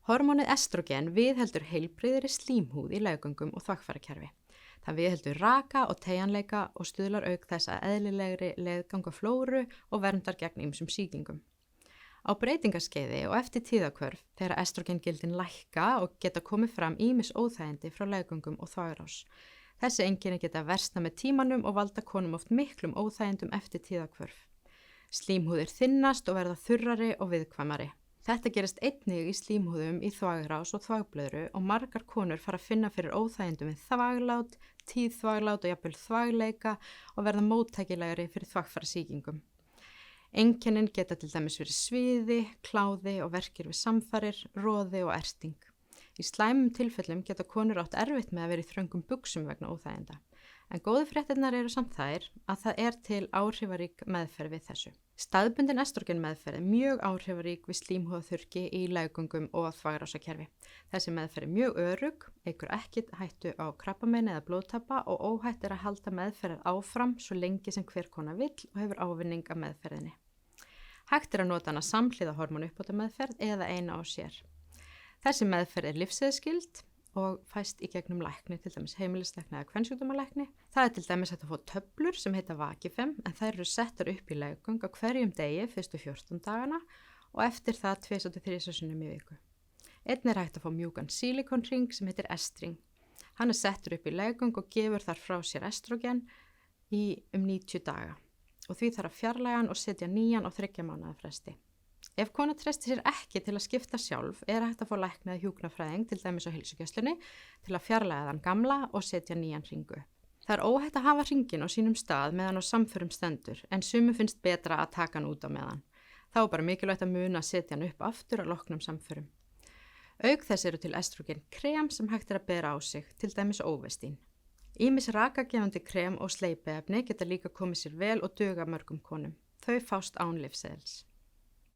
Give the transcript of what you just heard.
Hormónið estrogen viðheldur heilbrigðri slímhúð í leggöngum og þvagfærakerfi. Það viðheldur raka og teygjanleika og stuðlar auk þess að eðlilegri leggönguflóru og verndar gegn ýmsum sýkingum. Á breytingaskeiði og eftir tíðakvörf þegar estrogengildin lækka og geta komið fram ýmis óþægindi frá leggöngum og þvagrás. Þessi einkenni geta versnað með tímanum og valda konum oft miklum óþægindum eftir tíðakvörf. Slímhúðir þynnast og verða þurrari og viðkvæmari. Þetta gerist einnig í slímhúðum í þvagrás og þvagblöðru og margar konur fara að finna fyrir óþægindum við þvaglát, tíðþvaglát og jafnvel þvagleika og verða móttækilegri fyrir þvagfærasýkingum. Einkennin geta til dæmis verið sviði, kláði og verkir við samfarir, roði og erting. Í slæmum tilfellum geta konur átt erfitt með að vera í þröngum buxum vegna óþæginda. En góðu fréttirnar eru samt þær að það til áhrifarík meðferð við þessu. Staðbundin estrogen meðferð mjög áhrifarík við slímhúðaþurrki í leggöngum og þvagrásakerfi. Þessi meðferð mjög örugg, eykur ekki hættu á krabbamein eða blóðtappa og óhætt að halda meðferð áfram svo lengi sem hver kona vill og hefur ávinning af meðferðinni. Hægt að nota hana samhliða hormónuppbóta meðferð eða eina á sér. Þessi meðferð lífseiðskyld og fæst í gegnum lækni, til dæmis heimilislækni eða kvensjúkdómalækni. Það til dæmis hægt að fá töflur sem heita Vakifem en þær eru settar upp í leggöng á hverjum degi fyrstu 14 dagana og eftir það 2-3 sinnum í viku. Einnig hægt að fá mjúkan sílikonring sem heitir estring. Hann settur upp í leggöng og gefur þar frá sér estrogen í 90 daga og því þarf að fjarlæga hann og setja nýjan á 3 mánaða fresti. Ef kona treystir sér ekki til að skipta sjálf hægt að fá lækni eða hjúkrunarfræðing til dæmis á heilsugæslunni til að fjarlæga þann gamla og setja nýjan hringu. Það óhætt að hafa hringin á sínum stað meðan á samförum stendur en sumum finnst betra að taka hann út á meðan. Þá bara mikilvægt að muna að setja hann upp aftur að loknum samförum. Auk þess eru til estrogen krem sem hægt að bera á sig, til dæmis Óvestín. Ýmis rakagefandi krem og sleipiefni geta líka komið sér vel og duga mörgum konum. Þau fást án lyfseðils.